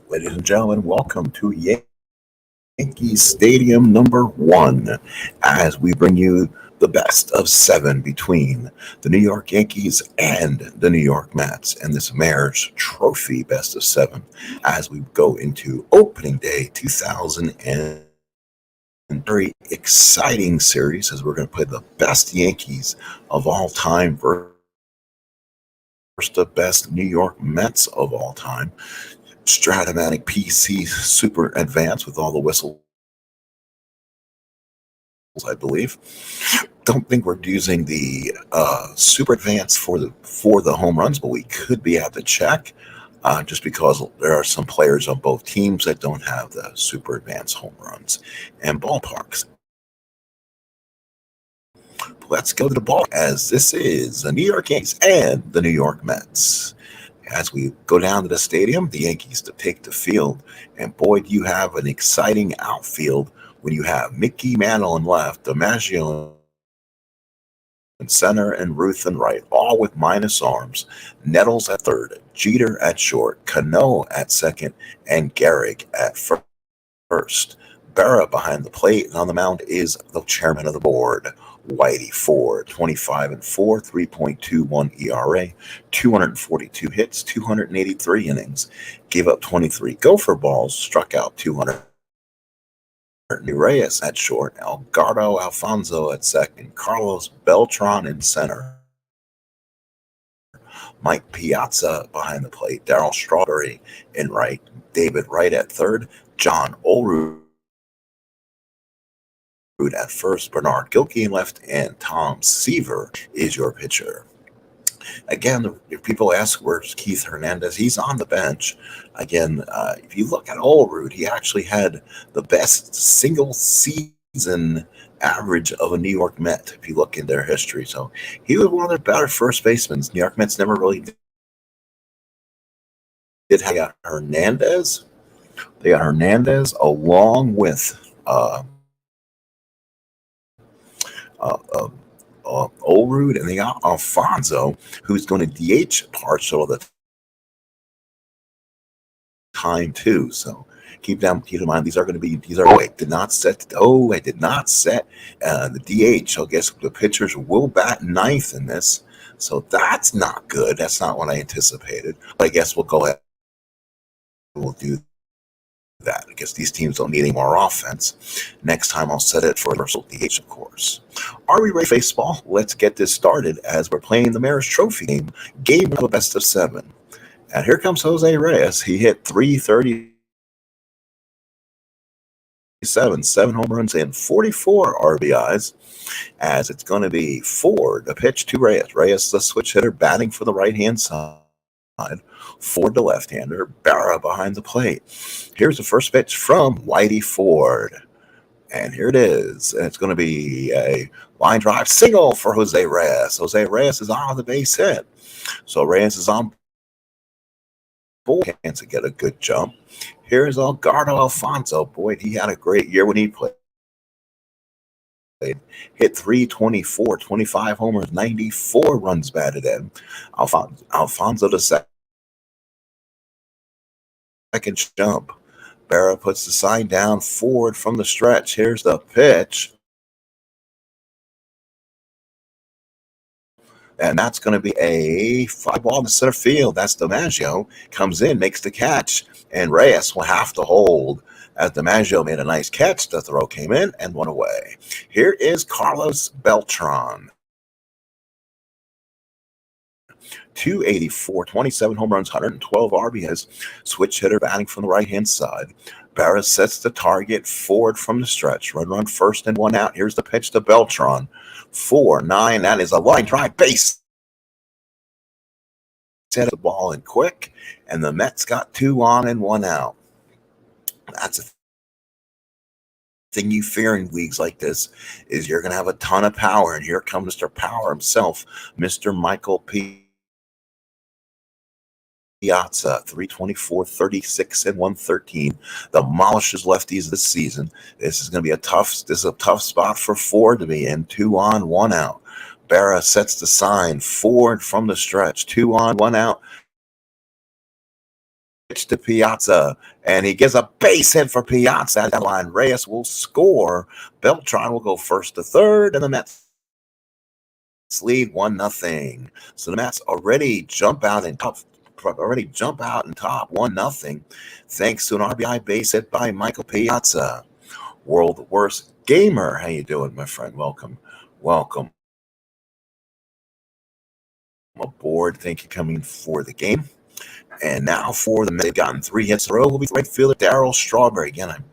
Ladies and gentlemen, welcome to Yankees Stadium number 1 as we bring you the best of 7 between the New York Yankees and the New York Mets and this Mayor's Trophy best of 7 as we go into opening day 2000 and very exciting series as we're going to play the best Yankees of all time versus the best New York Mets of all time. STRAT matic PC Super Advanced with all the whistles, I believe. Don't think we're using the Super Advanced for the home runs, but we could be at the check just because there are some players on both teams that don't have the Super Advanced home runs and ballparks. Let's go to the ball as this is the New York Yankees and the New York Mets. As we go down to the stadium, the Yankees to take the field. And boy, do you have an exciting outfield when you have Mickey Mantle in left, DiMaggio in center, and Ruth in right, all with minus arms. Nettles at third, Jeter at short, Cano at second, and Gehrig at first. Berra behind the plate, and on the mound is the chairman of the board, Whitey Ford, 25-4, 3.21 ERA, 242 hits, 283 innings, gave up 23 gopher balls, struck out 200. Reyes at short, Edgardo Alfonzo at second, Carlos Beltran in center, Mike Piazza behind the plate, Darryl Strawberry in right, David Wright at third, John Olerud at first, Bernard Gilkey in left, and Tom Seaver is your pitcher. Again, if people ask where's Keith Hernandez, he's on the bench. Again, if you look at Olerud, he actually had the best single season average of a New York Met if you look in their history. So he was one of their better first basemen. New York Mets never really did have Hernandez. They got Hernandez along with Olerud, and they got Alfonzo, who's going to DH parts of the time too. So keep in mind these are I did not set the DH. I guess the pitchers will bat ninth in this, so that's not good. That's not what I anticipated. But I guess we'll go ahead. We'll do that. I guess these teams don't need any more offense. Next time I'll set it for universal DH, of course. Are we ready for baseball? Let's get this started as we're playing the Mayor's Trophy game of a best of 7. And here comes Jose Reyes. He hit 337, 7 home runs and 44 RBIs. As it's going to be Ford, the pitch to Reyes. Reyes, the switch hitter, batting for the right-hand side. Ford, the left-hander, Berra behind the plate. Here's the first pitch from Whitey Ford. And here it is. And it's going to be a line drive single for Jose Reyes. Jose Reyes is on the base hit. So Reyes is on board to get a good jump. Here's Edgardo Alfonzo. Boy, he had a great year when he played. Hit 324, 25 homers, 94 runs batted in. Alfonzo the second jump. Berra puts the sign down, Ford from the stretch. Here's the pitch. And that's going to be a fly ball to center field. That's DiMaggio. Comes in, makes the catch, and Reyes will have to hold as DiMaggio made a nice catch. The throw came in and went away. Here is Carlos Beltran. 284, 27 home runs, 112 RBIs. Switch hitter batting from the right-hand side. Berra sets the target, Ford from the stretch. Run first and 1 out. Here's the pitch to Beltran. 4-9. That is a line drive base. Set the ball in quick, and the Mets got 2 on and 1 out. That's a thing you fear in leagues like this is you're going to have a ton of power, and here comes Mr. Power himself, Mr. Michael Piazza, 324, 36, and 113. Demolishes lefties this season. This is a tough spot for Ford to be in. 2 on, 1 out. Berra sets the sign. Ford from the stretch. 2 on, 1 out. pitch to Piazza, and he gives a base hit for Piazza at that line. Reyes will score. Beltran will go first to third, and the Mets lead 1-0. So the Mets already jump out and top 1-0, thanks to an RBI base hit by Michael Piazza. World Worst Gamer, how you doing, my friend? Welcome aboard. Thank you for coming for the game. And now for the Mets, they've gotten 3 hits in a row. Will be right fielder Darryl Strawberry. Again,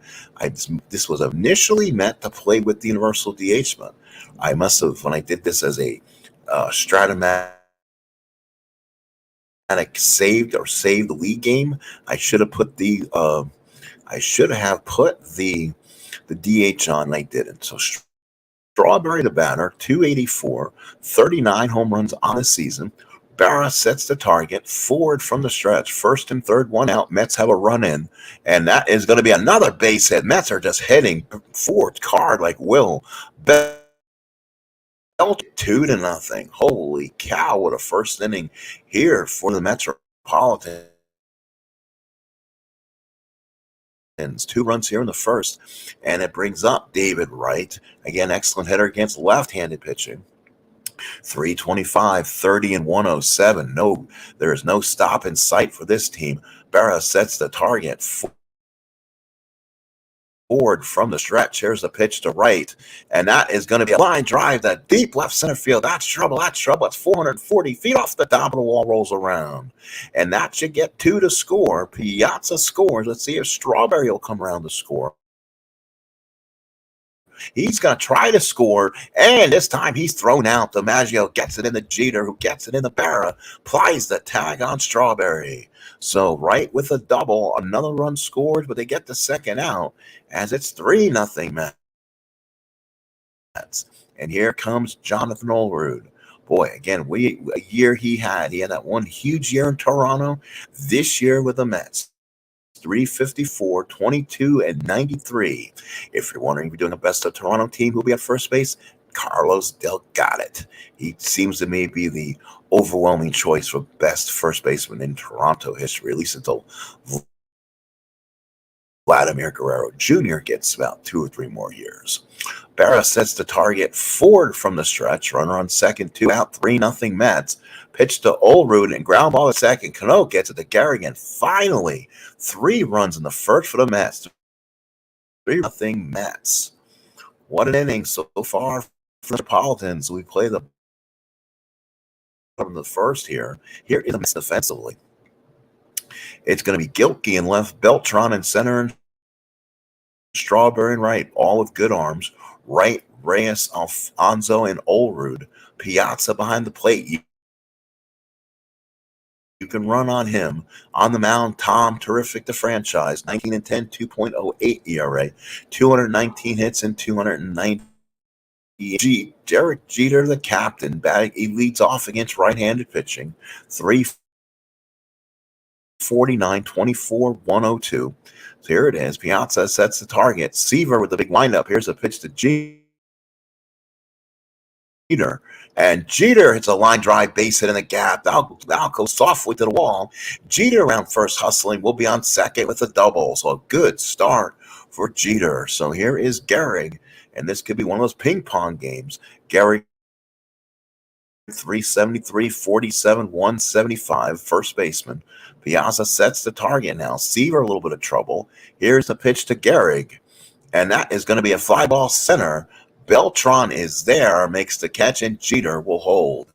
this was initially meant to play with the universal DH, but I must have, when I did this as a STRAT saved the league game, I should have put the DH on, and I didn't. So Strawberry, the batter, 284, 39 home runs on the season. Barra sets the target, forward from the stretch, first and third, 1 out. Mets have a run in, and that is going to be another base hit. Mets are just heading forward hard like Will Bell. 2-0. Holy cow, what a first inning here for the Metropolitans. 2 runs here in the first, and it brings up David Wright. Again, excellent hitter against left-handed pitching. 325, 30, and 107. No, there is no stop in sight for this team. Barra sets the target forward from the stretch. Here's the pitch to Wright, and that is going to be a line drive that deep left center field. That's trouble. It's 440 feet off the top of the wall, rolls around, and that should get 2 to score. Piazza scores. Let's see if Strawberry will come around to score. He's going to try to score, and this time he's thrown out. DiMaggio gets it in the Jeter, who gets it in the Barra, plies the tag on Strawberry. So Wright with a double, another run scored, but they get the second out as it's 3-0 Mets. And here comes Jonathan Olerud. Boy, again, a year he had that one huge year in Toronto. This year with the Mets, 354, 22, and 93. If you're wondering if you're doing a best of Toronto team, who'll be at first base, Carlos Delgado. He seems to me be the overwhelming choice for best first baseman in Toronto history, at least until Vladimir Guerrero Jr. gets about 2 or 3 more years. Barra sets the target forward from the stretch. Runner on second, 2 out, 3-0 Mets. Pitch to Olerud and ground ball at second. Cano gets it to Garrigan. Finally, 3 runs in the first for the Mets. 3-0 Mets. What an inning so far for the Metropolitans. We play from the first here. Here is the Mets defensively. It's going to be Gilkey in left, Beltran in center, and Strawberry and right, all with good arms. Wright, Reyes, Alfonso, and Olerud. Piazza behind the plate. You can run on him. On the mound, Tom, terrific to franchise. 19 and 10, 2.08 ERA. 219 hits and 290. Derek Jeter, the captain, he leads off against right-handed pitching. 349, 24, 102. So here it is. Piazza sets the target. Seaver with the big windup. Here's a pitch to Jeter. And Jeter hits a line drive base hit in the gap. That'll go softly to the wall. Jeter around first hustling. Will be on second with a double. So a good start for Jeter. So here is Gehrig. And this could be one of those ping pong games. Gehrig 373, 47, 175, first baseman. Piazza sets the target now. Seaver a little bit of trouble. Here's the pitch to Gehrig, and that is going to be a fly ball center. Beltran is there, makes the catch, and Jeter will hold.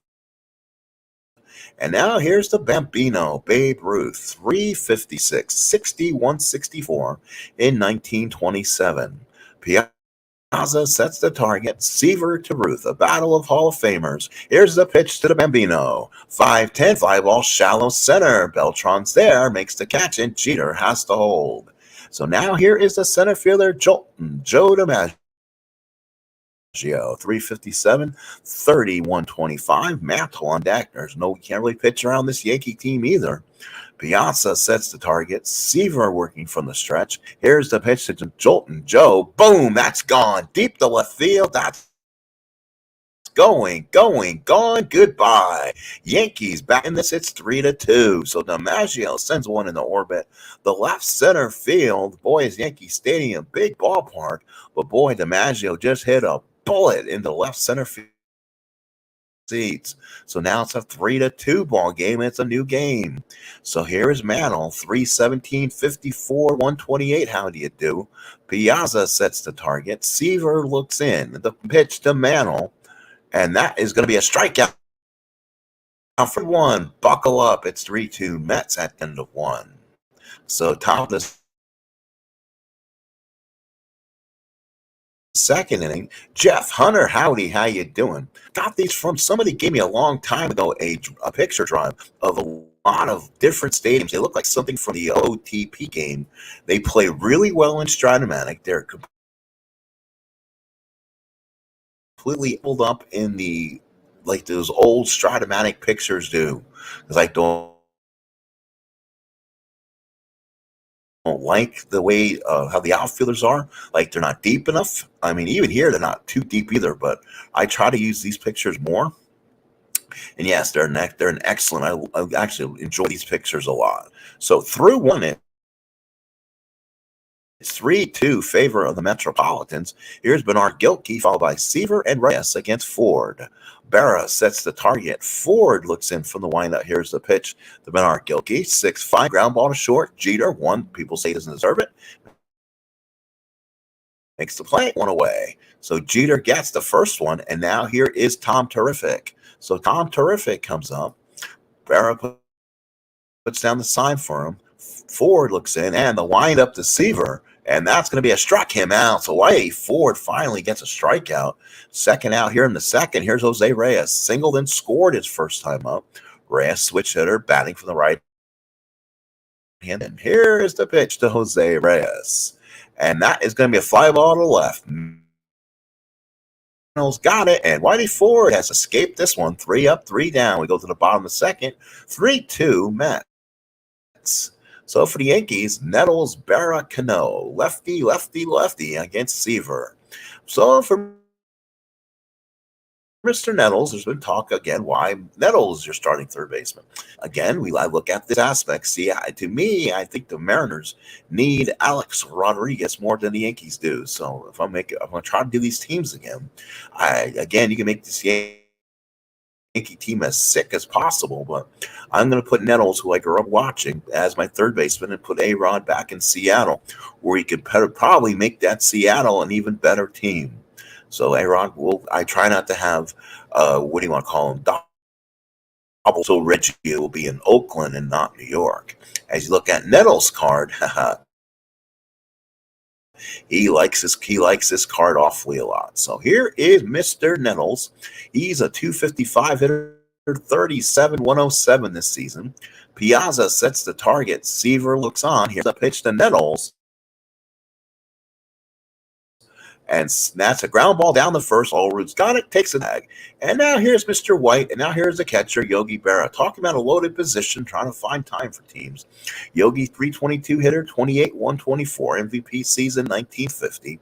And now here's the Bambino, Babe Ruth, 356, 61, 64 in 1927. Piazza sets the target. Seaver to Ruth, a battle of Hall of Famers. Here's the pitch to the Bambino. 5-10, fly ball, shallow center. Beltran's there, makes the catch, and Jeter has to hold. So now here is the center fielder, Joe DiMaggio. 357, 30, 125. Mantle on deck. You can't really pitch around this Yankee team either. Piazza sets the target. Seaver working from the stretch. Here's the pitch to Jolton Joe. Boom, that's gone. Deep to left field. That's gone, goodbye. Yankees back in this. It's 3-2. So DiMaggio sends one in the orbit. The left center field, boy, is Yankee Stadium, big ballpark. But boy, DiMaggio just hit a bullet into left center field seats. So now it's a 3-2 ball game. It's a new game. So here is Mantle, 317, 54, 128. How do you do? Piazza sets the target. Seaver looks in. The pitch to Mantle, and that is going to be a strikeout. For one, buckle up. It's 3-2 Mets at the end of one. So top of the second inning, Jeff Hunter, howdy, how you doing? Got these from somebody gave me a long time ago a picture drive of a lot of different stadiums. They look like something from the OTP game. They play really well in Stratomatic. They're completely pulled up in the like those old Stratomatic pictures do. Because I don't like the way how the outfielders are. Like they're not deep enough. I mean, even here they're not too deep either. But I try to use these pictures more. And yes, they're an excellent. I actually enjoy these pictures a lot. So through one, it's 3-2 favor of the Metropolitans. Here's Bernard Gilkey, followed by Seaver and Reyes against Ford. Berra sets the target. Ford looks in from the windup. Here's the pitch to Bernard Gilkey. 6-5 ground ball to short. Jeter, one. People say he doesn't deserve it. Makes the play, one away. So Jeter gets the first one, and now here is Tom Terrific. So Tom Terrific comes up. Berra puts down the sign for him. Ford looks in, and the windup to Seaver, and that's going to be a struck him out. So Ford finally gets a strikeout. Second out here in the second. Here's Jose Reyes. Singled and scored his first time up. Reyes, switch hitter, batting from the right hand. And here is the pitch to Jose Reyes. And that is going to be a fly ball to the left. Got it, and Whitey Ford has escaped this one. 3 up, 3 down. We go to the bottom of the second. 3-2 Mets. So for the Yankees, Nettles, Berra, Cano, lefty against Seaver. So for Mr. Nettles, there's been talk again why Nettles is your starting third baseman. Again, I look at this aspect. See, to me, I think the Mariners need Alex Rodriguez more than the Yankees do. So if I'm going to try to do these teams again, you can make this Yankee team as sick as possible, but I'm going to put Nettles, who I grew up watching, as my third baseman, and put A-Rod back in Seattle, where he could probably make that Seattle an even better team. So A-Rod, I try not to have, what do you want to call him, double. So Reggie will be in Oakland and not New York. As you look at Nettles' card, he likes this card awfully a lot. So here is Mr. Nettles. He's a 255 hitter, 37, 107 this season. Piazza sets the target. Seaver looks on. Here's a pitch to Nettles. And that's a ground ball down the first. All Roots got it, takes a tag. And now here's Mr. White, and now here's the catcher, Yogi Berra. Talking about a loaded position, trying to find time for teams. Yogi, 322 hitter, 28, 124, MVP season 1950.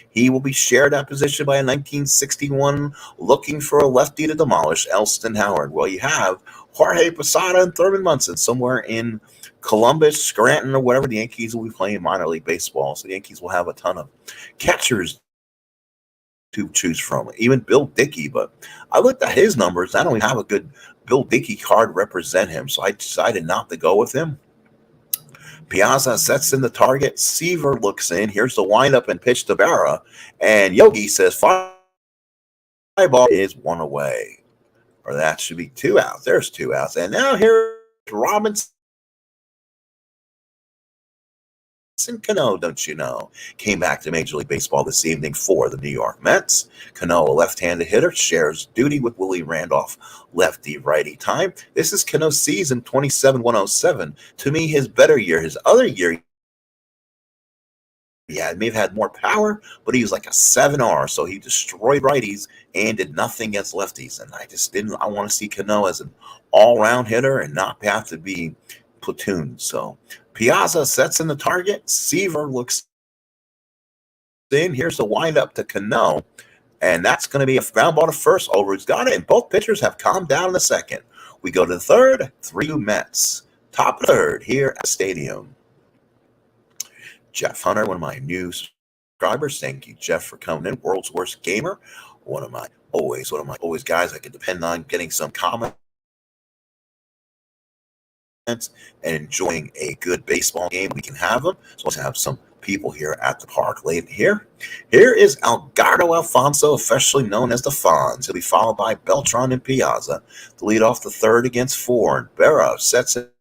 He will be shared that position by a 1961 looking for a lefty to demolish, Elston Howard. Well, you have Jorge Posada and Thurman Munson somewhere in Columbus, Scranton, or whatever. The Yankees will be playing minor league baseball, so the Yankees will have a ton of catchers to choose from. Even Bill Dickey, but I looked at his numbers. I don't even have a good Bill Dickey card represent him, so I decided not to go with him. Piazza sets in the target. Seaver looks in. Here's the windup and pitch to Berra, and Yogi says fly ball is one away, or that should be 2 outs. There's 2 outs, and now here's Robinson Cano, don't you know, came back to Major League Baseball this evening for the New York Mets. Cano, a left-handed hitter, shares duty with Willie Randolph, lefty-righty time. This is Cano's season, 27-107. To me, his better year. His other year, yeah, may have had more power, but he was like a 7R, so he destroyed righties and did nothing against lefties. And I want to see Cano as an all-round hitter and not have to be platoon. So Piazza sets in the target. Seaver looks in. Here's the windup to Cano. and that's going to be a ground ball to first. Olerud's got it, and both pitchers have calmed down in the second. We go to the third, 3-2 Mets. Top of the third here at the stadium. Jeff Hunter, one of my new subscribers. Thank you, Jeff, for coming in. World's worst gamer. One of my always guys I can depend on getting some comments and enjoying a good baseball game. We can have them. So let's have some people here at the park late here. Here is Edgardo Alfonso, officially known as the Fonz. He'll be followed by Beltran and Piazza to lead off the third against Ford. Berra sets it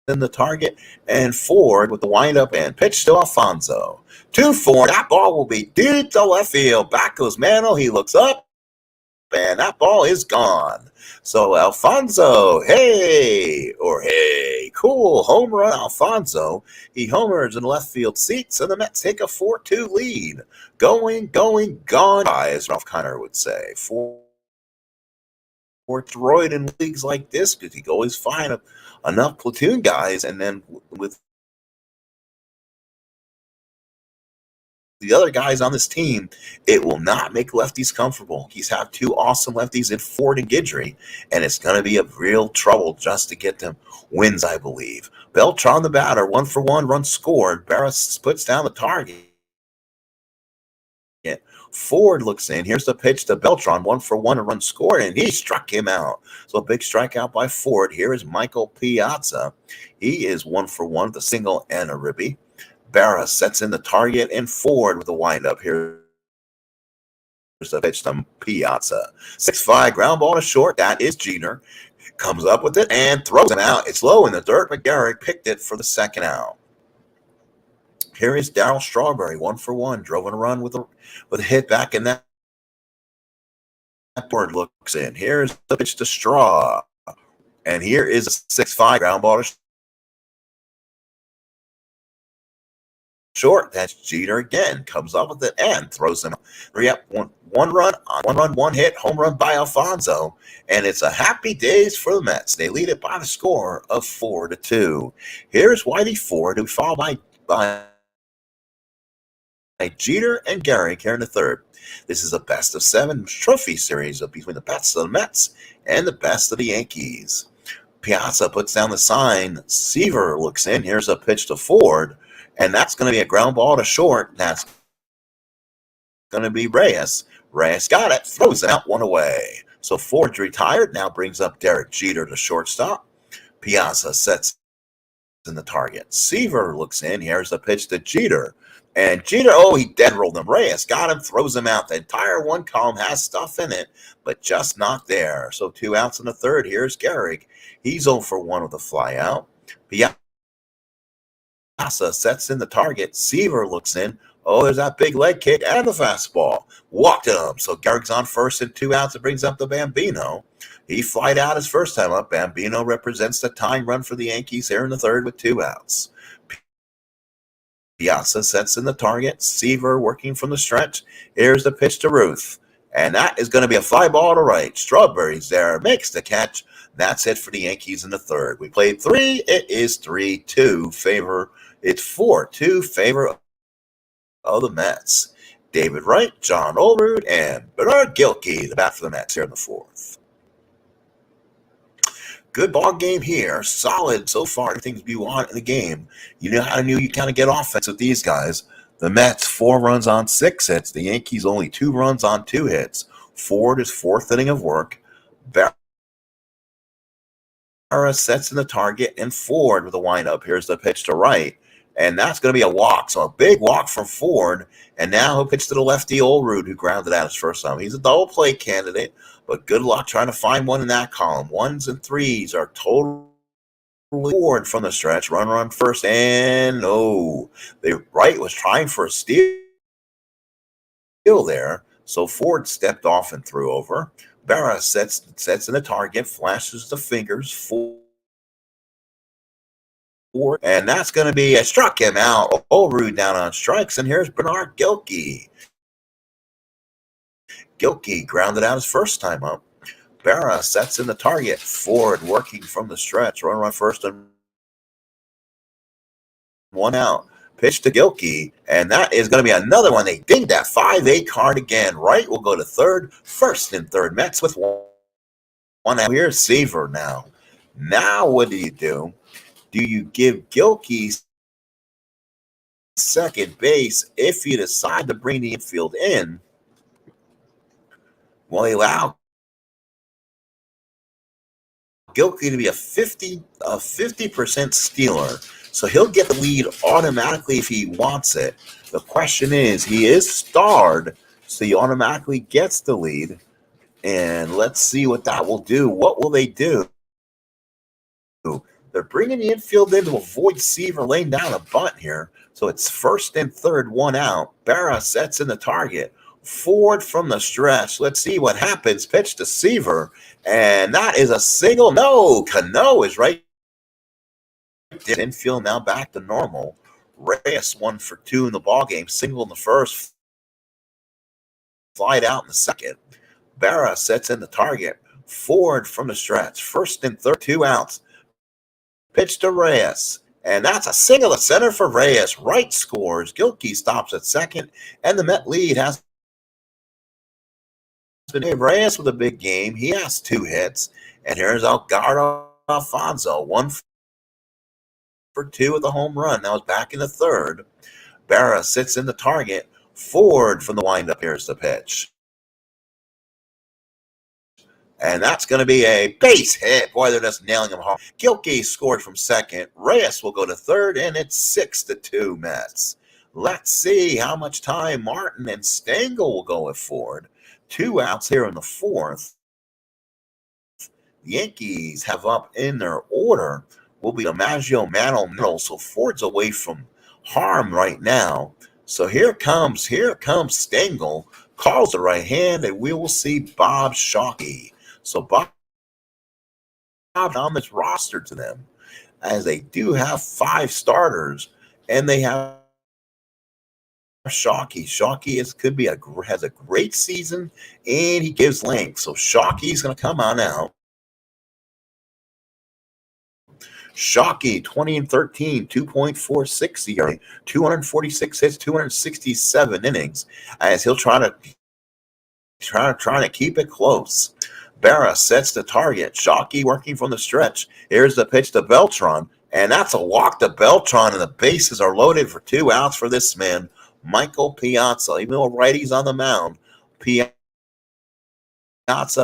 in the target, and Ford with the windup and pitch to Alfonso. 2-4. That ball will be deep to left field. Back goes Mano. He looks up, and that ball is gone. So Alfonso, hey, cool, home run, Alfonso. He homers in left field seats, and the Mets take a 4-2 lead. Going, gone, as Ralph Connor would say. For Detroit in leagues like this, because you can always find enough platoon guys, and then with the other guys on this team, it will not make lefties comfortable. He's had two awesome lefties in Ford and Guidry, and it's going to be a real trouble just to get them wins, I believe. Beltran the batter, 1-for-1, run scored. Barras puts down the target. Ford looks in. Here's the pitch to Beltran, 1-for-1, a run scored, and he struck him out. So a big strikeout by Ford. Here is Michael Piazza. He is 1-for-1 with a single and a ribby. Barra sets in the target, and Ford with the windup. Here's the pitch to Piazza. 6-5, ground ball to short. That is Jeter. Comes up with it and throws him out. It's low in the dirt, but Garrick picked it for the second out. Here is Darryl Strawberry, 1-for-1. Drove in a run with a hit back in that. Ford looks in. Here's the pitch to Straw. And here is a 6-5, ground ball to short. That's Jeter again. Comes up with it and throws him. One run, one hit, home run by Alfonso. And it's a happy days for the Mets. They lead it by the score of 4-2. Here's Whitey Ford, who followed by Jeter and Garrick here in the third. This is a best-of-7 trophy series between the best of the Mets and the best of the Yankees. Piazza puts down the sign. Seaver looks in. Here's a pitch to Ford. And that's going to be a ground ball to short. That's going to be Reyes. Reyes got it. Throws it out, one away. So Ford's retired. Now brings up Derek Jeter to shortstop. Piazza sets in the target. Seaver looks in. Here's the pitch to Jeter. And Jeter, he dead rolled him. Reyes got him, throws him out. The entire one column has stuff in it, but just not there. So 2 outs in the third. Here's Garrick. He's 0-for-1 with a fly out. Piazza sets in the target. Seaver looks in. There's that big leg kick and the fastball. Walked him. So Garrick's on first and 2 outs. It brings up the Bambino. He flied out his first time up. Bambino represents the tying run for the Yankees here in the third with 2 outs. Piazza sets in the target. Seaver working from the stretch. Here's the pitch to Ruth. And that is going to be a fly ball to right. Strawberry's there. Makes the catch. That's it for the Yankees in the third. We played 3. It is 3-2 favor. It's 4-2 favor of the Mets. David Wright, John Olerud, and Bernard Gilkey, the bat for the Mets here in the fourth. Good ball game here. Solid so far. Everything you want in the game. You know how you kind of get offense with these guys. The Mets, 4 runs on 6 hits. The Yankees, only 2 runs on 2 hits. Ford is 4th inning of work. Barra sets in the target, and Ford with a windup. Here's the pitch to right. And that's going to be a walk. So a big walk from Ford. And now he'll pitch to the lefty Olerud, who grounded out his first time. He's a double play candidate, but good luck trying to find one in that column. 1s and 3s are totally Ford from the stretch. Run first, and Wright was trying for a steal there. So Ford stepped off and threw over. Barra sets in the target, flashes the fingers. Ford, and that's going to be a struck him out. Olerud down on strikes, and here's Bernard Gilkey. Gilkey grounded out his first time up. Barra sets in the target. Ford working from the stretch. Run first and 1 out. Pitch to Gilkey, and that is going to be another one. They ding that 5-8 card again. Right will go to third. First and third. Mets with one out. Here's Seaver now. Now what do? Do you give Gilkey second base if you decide to bring the infield in? Well, you allow Gilkey to be a 50% stealer. So he'll get the lead automatically if he wants it. The question is, he is starred, so he automatically gets the lead. And let's see what that will do. What will they do? They're bringing the infield in to avoid Seaver laying down a bunt here. So it's first and third, one out. Berra sets in the target. Forward from the stretch. Let's see what happens. Pitch to Seaver. And that is a single. No, Cano is right. Infield now back to normal. Reyes 1 for 2 in the ballgame. Single in the first. Flied out in the second. Berra sets in the target. Forward from the stretch. First and third, 2 outs. Pitch to Reyes. And that's a single to center for Reyes. Right scores. Gilkey stops at second. And the Met lead has been Reyes with a big game. He has 2 hits. And here's Algardo Alfonso. 1 for 2 with a home run. Now it's back in the third. Berra sits in the target. Forward from the windup. Here's the pitch. And that's going to be a base hit. Boy, they're just nailing him hard. Gilkey scored from second. Reyes will go to third, and it's 6-2 Mets. Let's see how much time Martin and Stengel will go with Ford. 2 outs here in the fourth. The Yankees have up in their order will be DiMaggio, Mantle. So Ford's away from harm right now. So here comes Stengel. Calls the right hand, and we will see Bob Shockey. So Bob on this roster to them, as they do have 5 starters, and they have Shockey. Shockey has a great season, and he gives length. So Shockey's going to come on out. Shockey, 20-13, 2.46 ERA, 246 hits, 267 innings, as he'll try to keep it close. Berra sets the target. Shockey working from the stretch. Here's the pitch to Beltran, and that's a walk to Beltran, and the bases are loaded for 2 outs for this man, Michael Piazza. Even though righty's on the mound, Piazza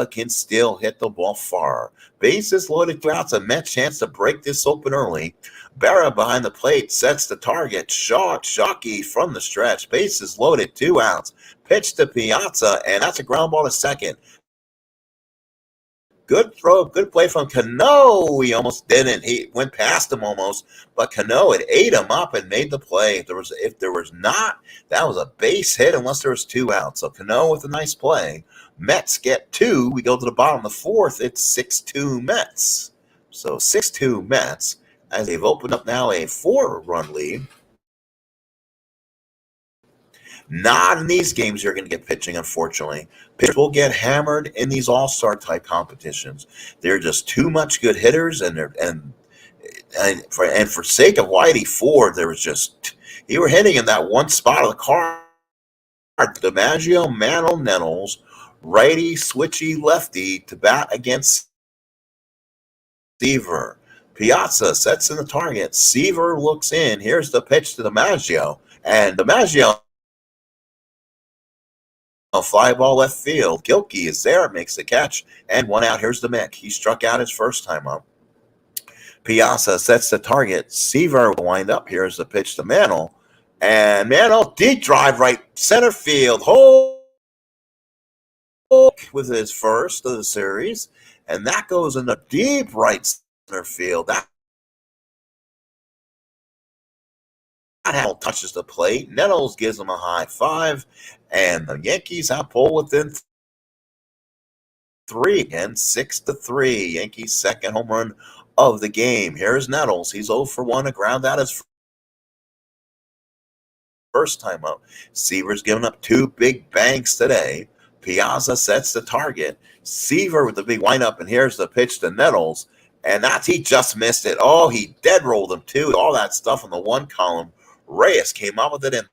can still hit the ball far. Bases loaded, 2 outs, a Mets chance to break this open early. Berra behind the plate sets the target. Shockey from the stretch. Bases loaded, 2 outs. Pitch to Piazza, and that's a ground ball to second. Good throw, good play from Cano. He almost didn't. He went past him almost, but Cano had ate him up and made the play. If there was not, that was a base hit unless there was 2 outs. So Cano with a nice play. Mets get 2. We go to the bottom of the fourth. It's 6-2 Mets. So 6-2 Mets, as they've opened up now a 4-run lead. Not in these games you're going to get pitching, unfortunately. Pitchers will get hammered in these all-star type competitions. They're just too much good hitters, and for sake of Whitey Ford, you were hitting in that one spot of the card. DiMaggio, Mantle, Nettles, righty, switchy, lefty to bat against Seaver. Piazza sets in the target. Seaver looks in. Here's the pitch to DiMaggio, and DiMaggio. A fly ball left field. Gilkey is there, makes the catch, and 1 out. Here's the Mick. He struck out his first time up. Piazza sets the target. Seaver will wind up. Here's the pitch to Mantle. And Mantle, deep drive right center field. Hold with his first of the series. And that goes in the deep right center field. That touches the plate. Nettles gives him a high five, and the Yankees have pulled within 3 again, 6-3. Yankees' second home run of the game. Here's Nettles. He's 0 for 1, a ground out his first time up. Seaver's given up 2 big bangs today. Piazza sets the target. Seaver with the big windup, and here's the pitch to Nettles, and he just missed it. Oh, he dead rolled him too. All that stuff on the 1 column. Reyes came up with it in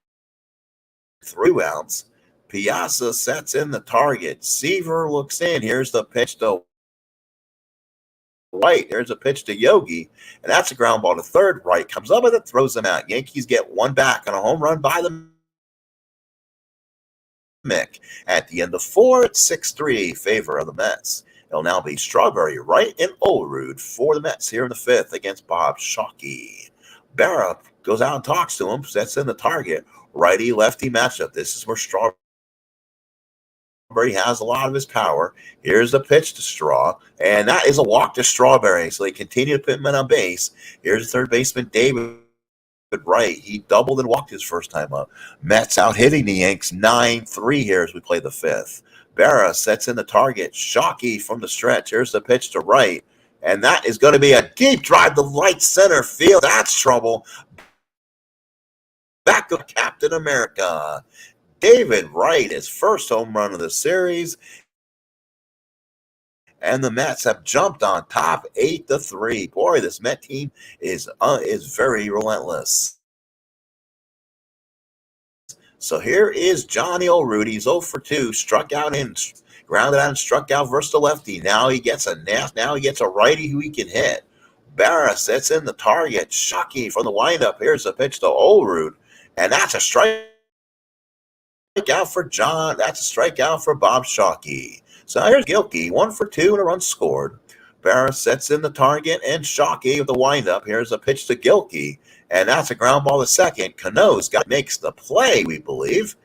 3 outs. Piazza sets in the target. Seaver looks in. Here's the pitch to White. There's a pitch to Yogi, and that's a ground ball to third. Wright comes up with it, throws them out. Yankees get one back on a home run by the Mick. At the end of 4, it's 6-3 favor of the Mets. It'll now be Strawberry, Wright, and Olerud for the Mets here in the 5th against Bob Shockey. Berra goes out and talks to him, sets in the target. Righty-lefty matchup. This is where Strawberry has a lot of his power. Here's the pitch to Straw, and that is a walk to Strawberry. So they continue to put him on base. Here's third baseman David Wright. He doubled and walked his first time up. Mets out hitting the Yanks 9-3 here as we play the 5th. Berra sets in the target. Shockey from the stretch. Here's the pitch to Wright, and that is going to be a deep drive to right center field. That's trouble. Back of Captain America. David Wright, his first home run of the series. And the Mets have jumped on top 8-3. Boy, this Met team is very relentless. So here is Johnny Olerud. He's 0 for 2, struck out and grounded out and struck out versus the lefty. Now he gets a righty who he can hit. Berra sets in the target. Shockey from the windup. Here's a pitch to Olerud, and that's a strike. Out for John. That's a strikeout for Bob Shockey. So here's Gilkey, 1 for 2 and a run scored. Berra sets in the target, and Shockey with the windup. Here's a pitch to Gilkey, and that's a ground ball to second. Cano's makes the play, we believe,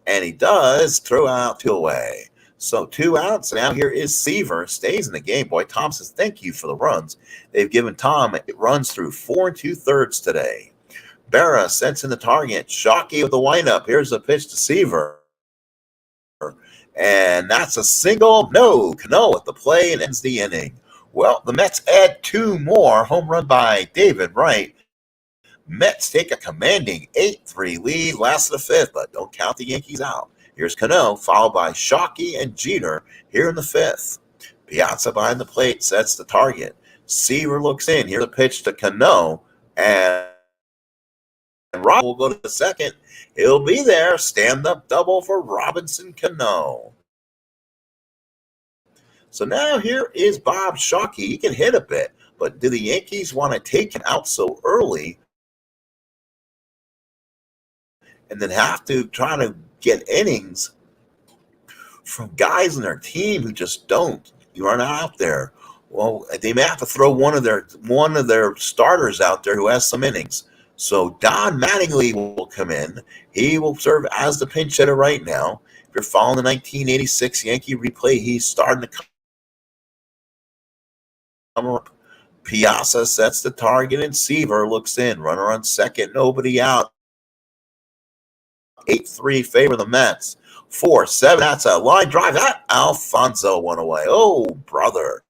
and he does throw out 2 away. So 2 outs. Now here is Seaver, stays in the game. Boy, Tom says thank you for the runs. They've given Tom runs through 4 2/3 today. Berra sets in the target. Shockey with the windup. Here's a pitch to Seaver. And that's a single. No, Cano at the play and ends the inning. Well, the Mets add 2 more. Home run by David Wright. Mets take a commanding 8-3 lead. Last of the 5th, but don't count the Yankees out. Here's Cano, followed by Shockey and Jeter here in the 5th. Piazza behind the plate sets the target. Seaver looks in. Here's a pitch to Cano, and Rob will go to the second. He'll be there. Stand-up double for Robinson Cano. So now here is Bob Shockey. He can hit a bit, but do the Yankees want to take him out so early and then have to try to get innings from guys in their team who just don't? You are not out there. Well, they may have to throw one of their starters out there who has some innings. So Don Mattingly will come in. He will serve as the pinch hitter right now. If you're following the 1986 Yankee replay, he's starting to come up. Piazza sets the target, and Seaver looks in. Runner on second, nobody out. 8-3 favor the Mets. 4-7, that's a line drive. That Alfonso went away. Oh, brother.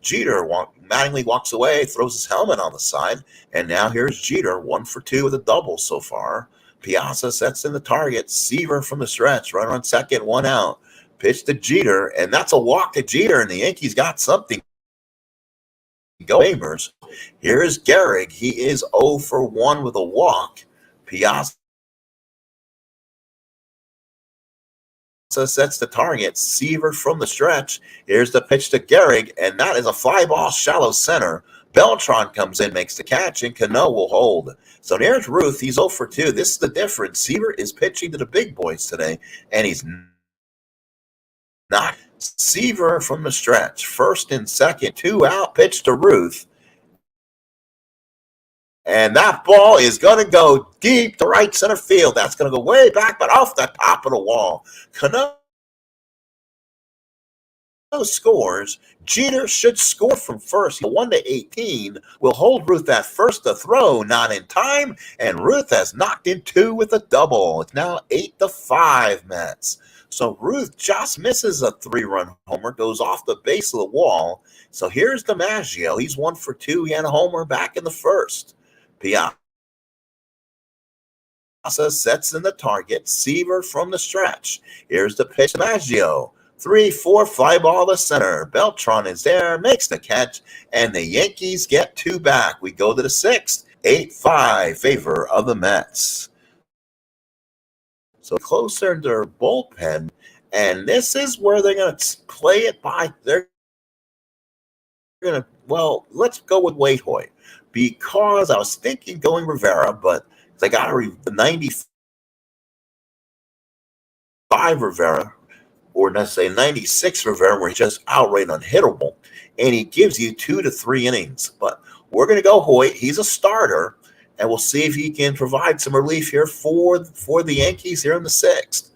Mattingly walks away, throws his helmet on the side, and now here's Jeter, 1 for 2 with a double so far. Piazza sets in the target. Seaver from the stretch, runner on second, 1 out. Pitch to Jeter, and that's a walk to Jeter, and the Yankees got something. Gamers. Here's Gehrig. He is 0 for 1 with a walk. Piazza sets the target. Seaver from the stretch. Here's the pitch to Gehrig, and that is a fly ball shallow center. Beltran comes in, makes the catch, and Cano will hold. So there's Ruth. He's 0 for 2. This is the difference. Seaver is pitching to the big boys today, and he's not. Seaver from the stretch. First and second. 2 out. Pitch to Ruth. And that ball is going to go deep to right center field. That's going to go way back, but off the top of the wall. Cano scores. Jeter should score from first. 1-18 will hold Ruth at first to throw, not in time. And Ruth has knocked in 2 with a double. It's now 8-5 Mets. So Ruth just misses a 3-run homer, goes off the base of the wall. So here's DiMaggio. He's 1 for 2. He had a homer back in the first. Piazza sets in the target. Seaver from the stretch. Here's the pitch. DiMaggio 3-4 fly ball to center. Beltran is there, makes the catch, and the Yankees get 2 back. We go to the 6th, 8-5, favor of the Mets. So closer to their bullpen, and this is where they're going to play it by. They're going to, well, let's go with Wade Hoyt, because I was thinking going Rivera, but they got the 95 Rivera, or let's say 96 Rivera, where he's just outright unhittable, and he gives you 2 to 3 innings. But we're going to go Hoyt. He's a starter, and we'll see if he can provide some relief here for the Yankees here in the 6th.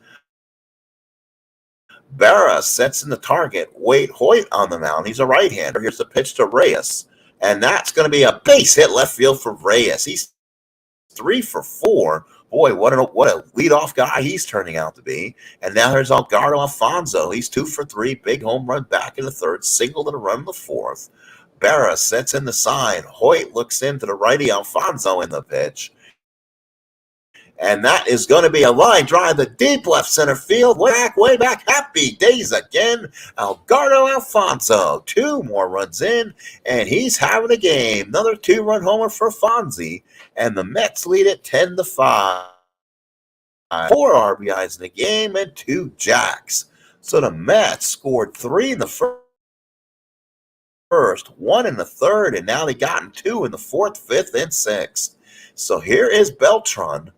Berra sets in the target. Wade Hoyt on the mound. He's a right-hander. Here's the pitch to Reyes, and that's going to be a base hit left field for Reyes. He's 3 for 4. Boy, what a leadoff guy he's turning out to be. And now there's Edgardo Alfonzo. He's 2 for 3. Big home run back in the 3rd. Single to the run in the 4th. Berra sets in the sign. Hoyt looks into the righty Alfonzo in the pitch. And that is going to be a line drive to deep left center field. Way back. Happy days again. Edgardo Alfonzo. 2 more runs in, and he's having a game. Another 2-run homer for Fonzie. And the Mets lead it 10-5. 4 RBIs in the game and 2 jacks. So the Mets scored 3 in the first, 1 in the 3rd, and now they've gotten 2 in the 4th, 5th, and 6th. So here is Beltran.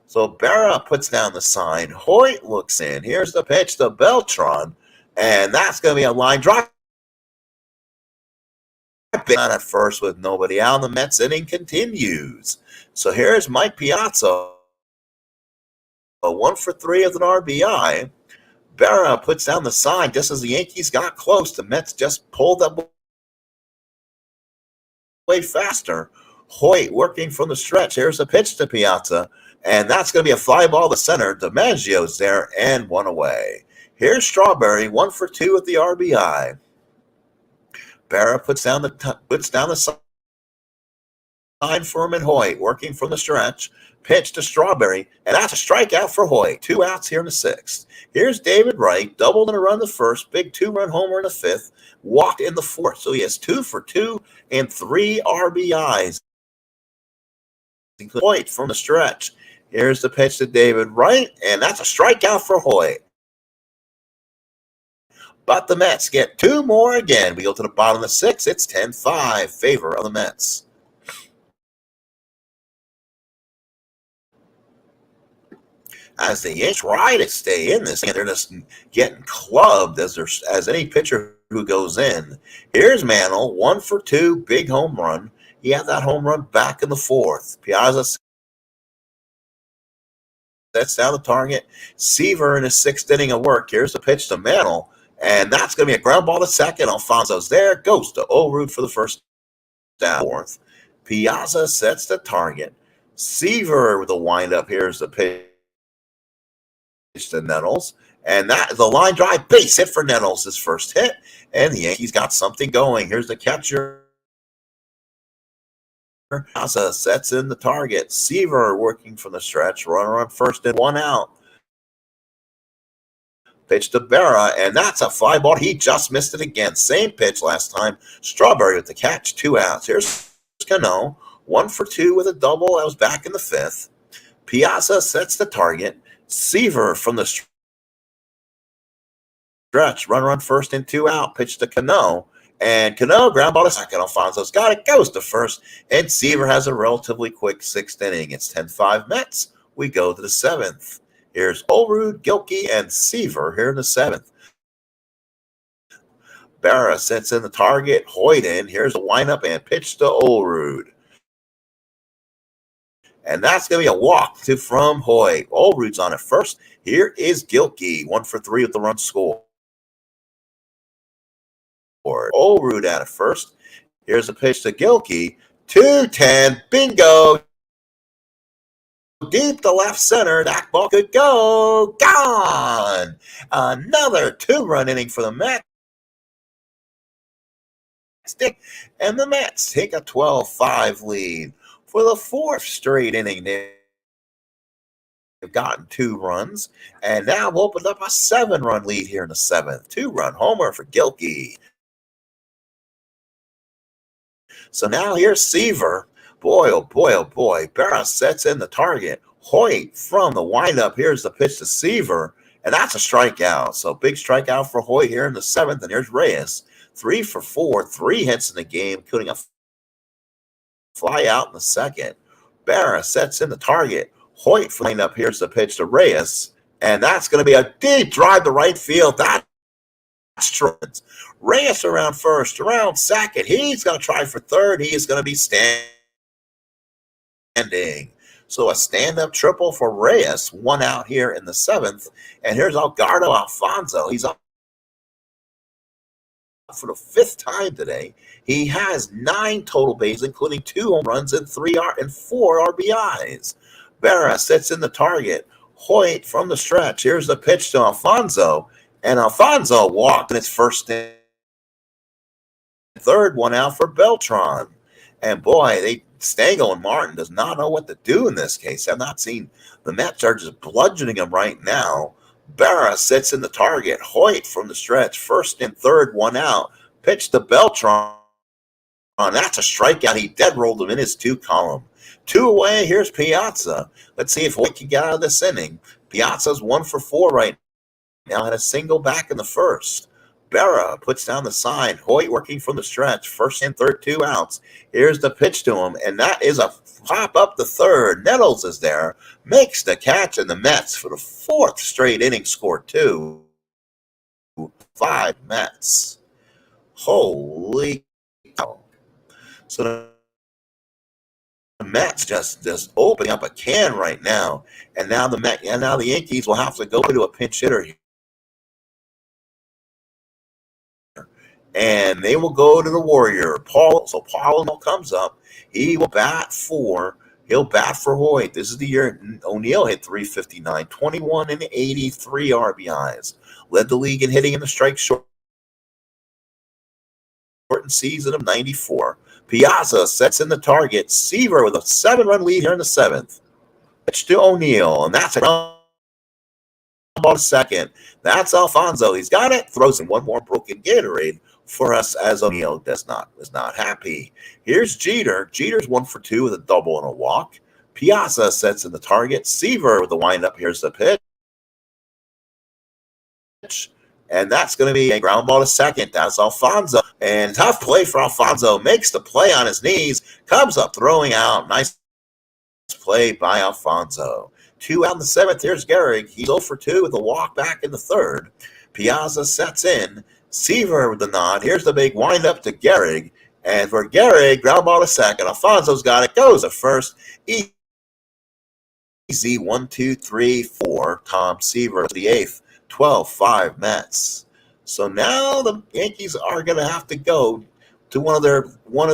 So Berra puts down the sign. Hoyt looks in. Here's the pitch to Beltran, and that's going to be a line drive. On at first with nobody out, the Mets inning continues. So here's Mike Piazza, 1 for 3 with an RBI. Berra puts down the sign just as the Yankees got close. The Mets just pulled up way faster. Hoyt working from the stretch. Here's a pitch to Piazza, and that's going to be a fly ball to center. DiMaggio's there, and 1 away. Here's Strawberry, 1 for 2 with the RBI. Berra puts down the sign for him, and Hoyt working from the stretch. Pitch to Strawberry, and that's a strikeout for Hoyt. 2 outs here in the 6th. Here's David Wright, doubled in a run in the 1st, big 2-run homer in the 5th, walked in the 4th. So he has 2 for 2 and 3 RBIs. Hoyt from the stretch. Here's the pitch to David Wright, and that's a strikeout for Hoyt. But the Mets get 2 more again. We go to the bottom of the 6th. It's 10-5, favor of the Mets. As the Yankees try to stay in this, and they're just getting clubbed as any pitcher who goes in. Here's Mantle, 1 for 2, big home run. He had that home run back in the 4th. Piazza sets down the target. Seaver in his 6th inning of work. Here's the pitch to Mantle, and that's going to be a ground ball to second. Alfonso's there. Goes to Orude for the first down. 4th. Piazza sets the target. Seaver with the windup. Here's the pitch to Nettles, and that is a line drive base hit for Nettles, his first hit, and the Yankees got something going. Here's the catcher. Piazza sets in the target. Seaver working from the stretch. Runner on first and 1 out. Pitch to Berra, and that's a fly ball. He just missed it again. Same pitch last time. Strawberry with the catch. 2 outs. Here's Cano, 1 for 2 with a double. That was back in the 5th. Piazza sets the target. Seaver from the stretch. Runner on first and 2 out. Pitch to Cano. And Cano, ground ball to second. Alfonso's got it. Goes to first. And Seaver has a relatively quick 6th inning. It's 10-5 Mets. We go to the 7th. Here's Orude, Gilkey, and Seaver here in the 7th. Berra sets in the target. Hoyt in. Here's a windup and pitch to Orude. And that's going to be a walk from Hoyt. Orude's on it first. Here is Gilkey, 1 for 3 with the run score. Orude at it first. Here's a pitch to Gilkey. 2-10. Bingo. Deep to left center. That ball could go. Gone. Another 2-run inning for the Mets. And the Mets take a 12-5 lead for the 4th straight inning. gotten 2 runs, and now we've opened up a 7-run lead here in the 7th. 2-run homer for Gilkey. So now here's Seaver. Boy, oh boy, oh boy. Berra sets in the target. Hoyt from the windup. Here's the pitch to Seaver, and that's a strikeout. So big strikeout for Hoyt here in the 7th, and here's Reyes. 3 for 4, 3 hits in the game, including a fly out in the 2nd. Berra sets in the target. Hoyt flying up. Here's the pitch to Reyes, and that's going to be a deep drive to right field. That's true. Reyes around first, around second. He's going to try for third. He is going to be standing. So a stand-up triple for Reyes. 1 out here in the 7th. And here's Algardo Alfonso. He's up for the 5th time today. He has 9 total bases, including 2 home runs and 4 RBIs. Berra sits in the target. Hoyt from the stretch. Here's the pitch to Alfonso, and Alfonso walked in its first and third. 1 out for Beltran. And boy, Stengel and Martin does not know what to do in this case. I've not seen the Mets are just bludgeoning him right now. Berra sits in the target. Hoyt from the stretch. First and third, 1 out. Pitch to Beltran. That's a strikeout. He dead rolled him in his 2 column. 2 away. Here's Piazza. Let's see if Hoyt can get out of this inning. Piazza's 1 for 4 right now. Had a single back in the 1st. Berra puts down the sign. Hoyt working from the stretch. First and third, 2 outs. Here's the pitch to him, and that is a pop up the 3rd. Nettles is there. Makes the catch, and the Mets, for the 4th straight inning, score 2. 5 Mets. Holy cow. So the Mets just opening up a can right now. And now the Yankees will have to go to a pinch hitter here. And they will go to the Warrior. So Paul comes up. He'll bat for Hoyt. This is the year O'Neill hit 359, 21 and 83 RBIs. Led the league in hitting in the strike shortened season of 94. Piazza sets in the target. Seaver with a 7-run lead here in the 7th. Pitch to O'Neill, and that's a ground ball to second. That's Alfonso. He's got it. Throws in 1 more broken Gatorade for us, as O'Neill is not happy. Here's Jeter. Jeter's 1 for 2 with a double and a walk. Piazza sets in the target. Seaver with the windup. Here's the pitch. And that's going to be a ground ball to second. That's Alfonso. And tough play for Alfonso. Makes the play on his knees. Comes up throwing out. Nice play by Alfonso. 2 out in the 7th. Here's Gehrig. He's 0 for 2 with a walk back in the 3rd. Piazza sets in. Seaver with the nod. Here's the big windup to Gehrig. And for Gehrig, ground ball to second. Alfonso's got it. Goes to first. Easy. 1, 2, 3, 4. Tom Seaver to the 8th. 12-5 Mets. So now the Yankees are going to have to go to one of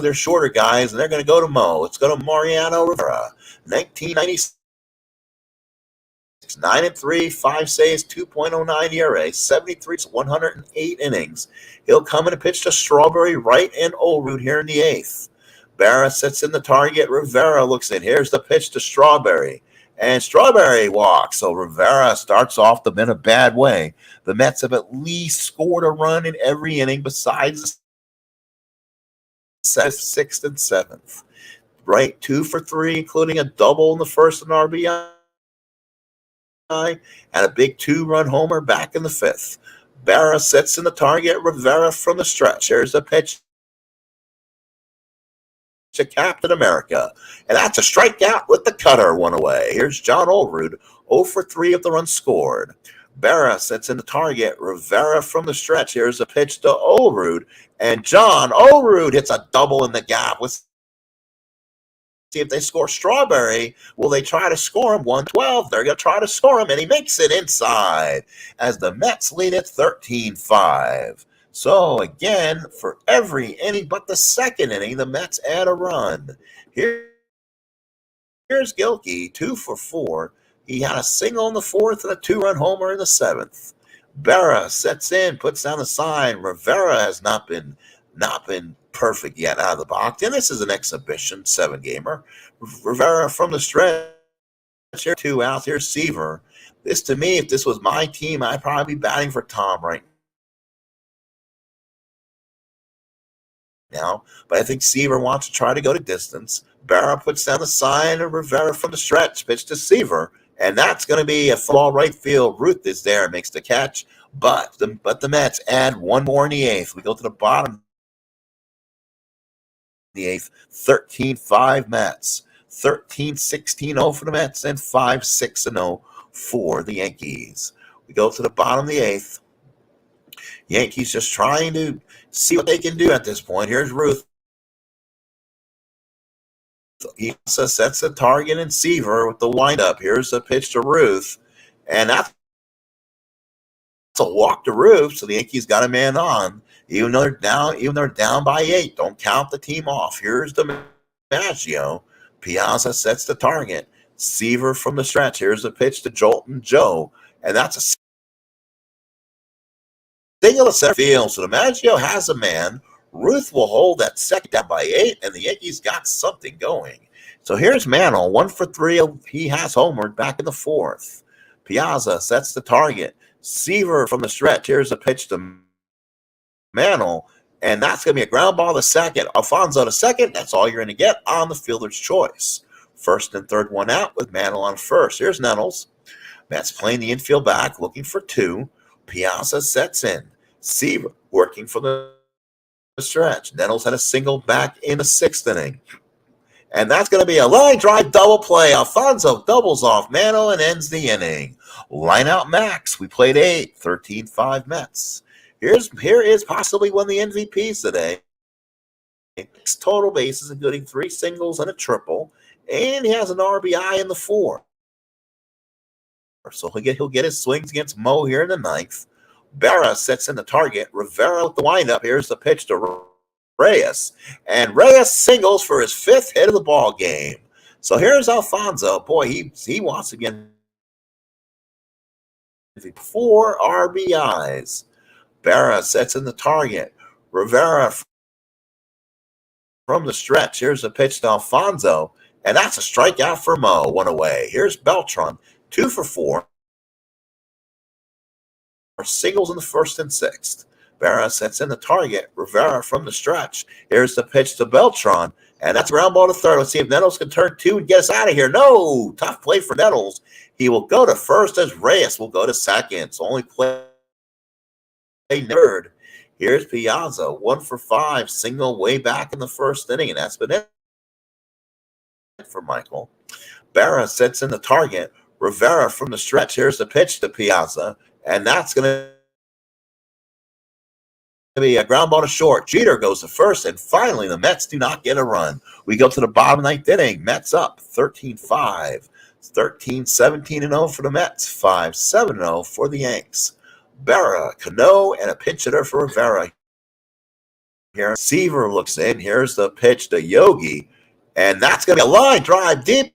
their shorter guys, and they're going to go to Mo. Let's go to Mariano Rivera. 1996. 9-3, 5 saves, 2.09 ERA, 73, 108 innings. He'll come in and pitch to Strawberry, Wright, and Olerud here in the 8th. Berra sits in the target. Rivera looks in. Here's the pitch to Strawberry. And Strawberry walks. So Rivera starts off in a bad way. The Mets have at least scored a run in every inning besides the 6th and 7th. Right, 2 for 3, including a double in the 1st and RBI. And a big 2-run homer back in the 5th. Berra sits in the target. Rivera from the stretch. Here's the pitch to Captain America. And that's a strikeout with the cutter, 1 away. Here's John Olerud, 0 for 3 of the runs scored. Berra sits in the target. Rivera from the stretch. Here's a pitch to Olerud. And John Olerud hits a double in the gap. Let's see if they score Strawberry. Will they try to score him? 112. They're going to try to score him, and he makes it inside as the Mets lead it 13-5. So, again, for every inning but the 2nd inning, the Mets add a run. Here's Gilkey, 2 for 4. He had a single in the 4th and a 2-run homer in the 7th. Berra sets in, puts down the sign. Rivera has not been perfect yet out of the box. And this is an exhibition 7-gamer. Rivera from the stretch. Here, 2 outs. Here's Seaver. This, to me, if this was my team, I'd probably be batting for Tom right now. But I think Seaver wants to try to go to distance. Barra puts down the sign, and Rivera from the stretch pitch to Seaver. And that's going to be a ball right field. Ruth is there, makes the catch. But the Mets add one more in the eighth. We go to the bottom of the eighth. 13-5 Mets. 13-16-0 for the Mets and 5-6-0 for the Yankees. We go to the bottom of the eighth. Yankees just trying to see what they can do at this point. Here's Ruth. He sets the target and Seaver with the windup. Here's the pitch to Ruth. And that's a walk to Ruth, so the Yankees got a man on. Even though they're down by 8. Don't count the team off. Here's DiMaggio. Piazza sets the target. Seaver from the stretch. Here's the pitch to Jolton Joe. And that's a single to center field. So DiMaggio has a man. Ruth will hold that second down by 8, and the Yankees got something going. So here's Mantle, 1 for 3. He has homered back in the fourth. Piazza sets the target. Seaver from the stretch. Here's a pitch to Mantle, and that's going to be a ground ball to second. Alfonso to second. That's all you're going to get on the fielder's choice. First and third one out with Mantle on first. Here's Nettles. Mets playing the infield back, looking for 2. Piazza sets in. Seaver working for the stretch. Nettles had a single back in the 6th inning. And that's going to be a line drive double play. Alfonso doubles off Mantle and ends the inning. Line out Max. We played 8. 13-5 Mets. Here is possibly one of the MVPs today. 6 total bases, including 3 singles and a triple. And he has an RBI in the 4. So he'll get his swings against Mo here in the 9th. Barra sets in the target. Rivera with the windup. Here's the pitch to Reyes. And Reyes singles for his 5th hit of the ball game. So here's Alfonso. Boy, he wants to get 4 RBIs. Barra sets in the target. Rivera from the stretch. Here's the pitch to Alfonso. And that's a strikeout for Mo. 1 away. Here's Beltran. 2 for 4. Singles in the 1st and 6th. Barra sets in the target. Rivera from the stretch. Here's the pitch to Beltran. And that's a ground ball to third. Let's see if Nettles can turn 2 and get us out of here. No! Tough play for Nettles. He will go to first as Reyes will go to second. So only play third. Here's Piazza. 1 for 5. Single way back in the 1st inning. And that's been it for Michael. Barra sets in the target. Rivera from the stretch. Here's the pitch to Piazza. And that's going to be a ground ball to short. Jeter goes to first, and finally the Mets do not get a run. We go to the bottom 9th inning. Mets up 13-5. 13-17-0 for the Mets. 5-7-0 for the Yanks. Barra, Cano, and a pinch hitter for Rivera. Here, Seaver looks in. Here's the pitch to Yogi. And that's going to be a line drive deep.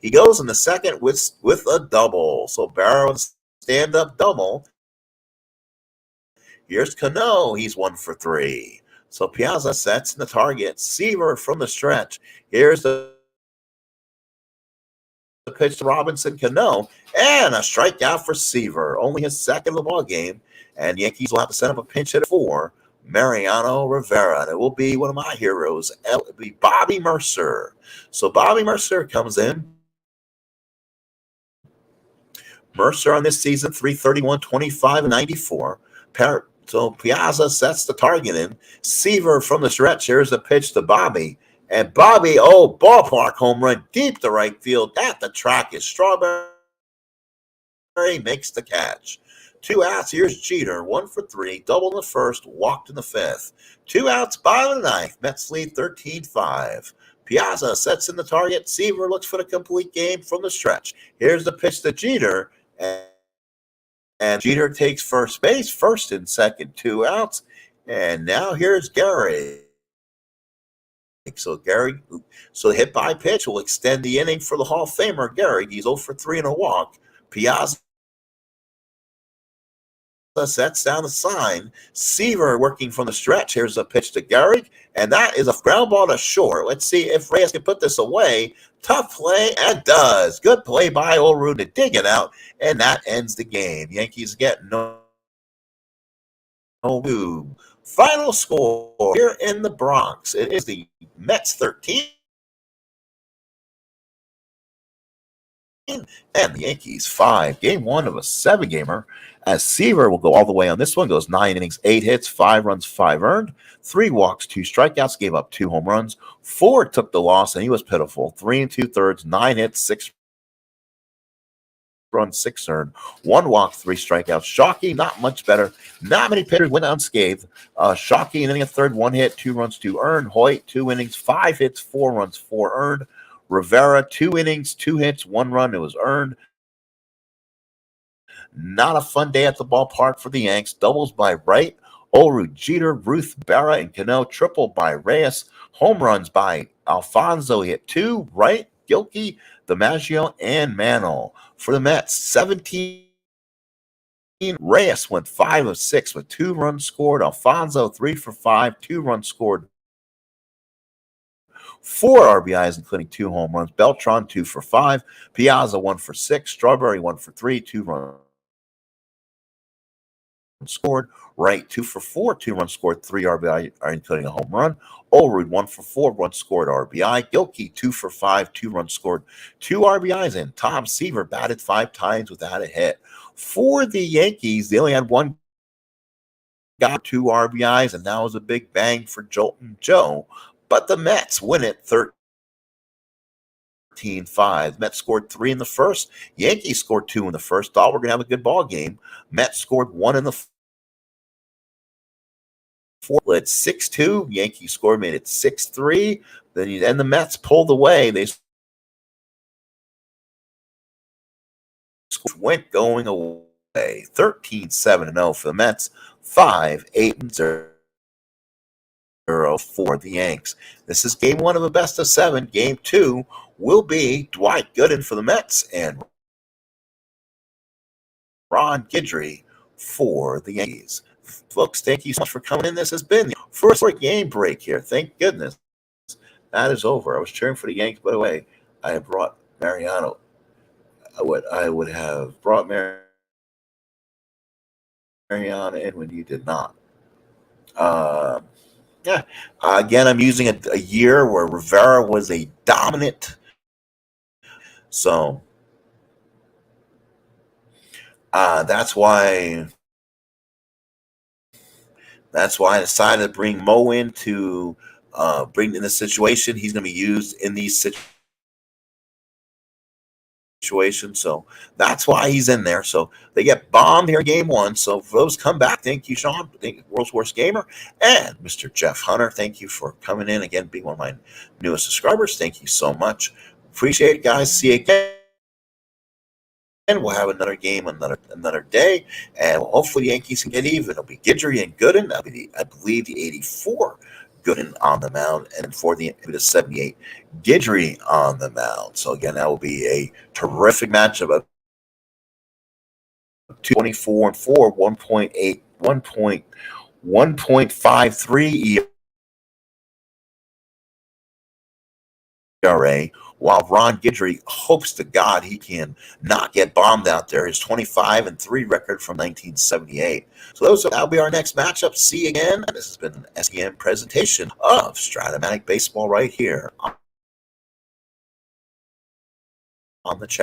He goes in the second with a double. So Barrow stand-up double. Here's Cano. He's 1 for 3. So Piazza sets in the target. Seaver from the stretch. Here's the pitch to Robinson Cano. And a strikeout for Seaver. Only his 2nd of the ball game. And Yankees will have to set up a pinch hitter for Mariano Rivera. And it will be one of my heroes. It will be Bobby Mercer. So Bobby Mercer comes in. Mercer on this season, 331, 25, and 94. So Piazza sets the target in. Seaver from the stretch. Here's the pitch to Bobby. And Bobby, ballpark home run deep to right field. At the track is Strawberry. Makes the catch. 2 outs. Here's Jeter. 1 for 3. Double in the 1st. Walked in the 5th. 2 outs. Bottom of the 9th. Mets lead 13-5. Piazza sets in the target. Seaver looks for the complete game from the stretch. Here's the pitch to Jeter. And Jeter takes first base. 1st and 2nd. 2 outs. And now here's Gary. So the hit by pitch will extend the inning for the Hall of Famer Gary. He's 0 for 3 in a walk. Piazza sets down the sign. Seaver working from the stretch. Here's a pitch to Guidry, and that is a ground ball to short. Let's see if Reyes can put this away. Tough play, and does. Good play by Olru to dig it out, and that ends the game. Yankees get no move. Final score here in the Bronx. It is the Mets 13 and the Yankees 5. Game 1 of a 7-gamer. As Seaver will go all the way on this one. Goes 9 innings, 8 hits, 5 runs, 5 earned, 3 walks, 2 strikeouts, gave up 2 home runs. Ford took the loss, and he was pitiful. 3 2/3, 9 hits, 6 runs, 6 earned, 1 walk, 3 strikeouts. Shockey, not much better. Not many pitchers went unscathed. Shockey, an inning, a third, 1 hit, 2 runs, 2 earned. Hoyt, 2 innings, 5 hits, 4 runs, 4 earned. Rivera, 2 innings, 2 hits, 1 run. It was earned. Not a fun day at the ballpark for the Yanks. Doubles by Wright, Olru, Jeter, Ruth, Berra, and Cano. Triple by Reyes. Home runs by Alfonso. He hit 2. Wright, Gilkey, DiMaggio, and Mantle. For the Mets, 17. Reyes went 5 of 6 with 2 runs scored. Alfonso, 3 for 5, 2 runs scored. 4 RBIs, including 2 home runs. Beltran, 2 for 5. Piazza, 1 for 6. Strawberry, 1 for 3, 2 runs scored. Wright, 2 for 4, 2 runs scored, 3 RBI, including a home run. Olrud, 1 for 4, 1 scored RBI. Gilkey, 2 for 5, 2 runs scored, 2 RBIs. And Tom Seaver batted 5 times without a hit. For the Yankees, they only had 1 got 2 RBIs, and that was a big bang for Jolton Joe. But the Mets win it 13-5. Mets scored 3 in the first. Yankees scored 2 in the first. Thought we're going to have a good ball game. Mets scored 1 in the fourth. It's 6-2. Yankees scored, made it 6-3. Then the Mets pulled away. They went going away. 13-7-0 for the Mets. 5-8-0 for the Yanks. This is game 1 of a best of 7. Game 2 will be Dwight Gooden for the Mets and Ron Guidry for the Yankees. Folks, thank you so much for coming in. This has been the first game break here. Thank goodness that is over. I was cheering for the Yankees. By the way, I had brought Mariano. I would have brought Mariano in when you did not. Again, I'm using a year where Rivera was a dominant. So that's why I decided to bring Mo in to bring in the situation. He's going to be used in these situations. So that's why he's in there. So they get bombed here in game 1. So for those come back, thank you, Sean. Thank you, World's Worst Gamer. And Mr. Jeff Hunter, thank you for coming in. Again, being one of my newest subscribers. Thank you so much. Appreciate it, guys. See you again. And we'll have another game another day. And hopefully the Yankees can get even. It'll be Guidry and Gooden. That'll be I believe the 84 Gooden on the mound. And for the 78 Guidry on the mound. So again, that will be a terrific matchup of 24-4, 1.8, 1.53 ERA, while Ron Guidry hopes to God he can not get bombed out there. His 25-3 record from 1978. So that'll be our next matchup. See you again. And this has been an STM presentation of STRAT Baseball right here on the channel.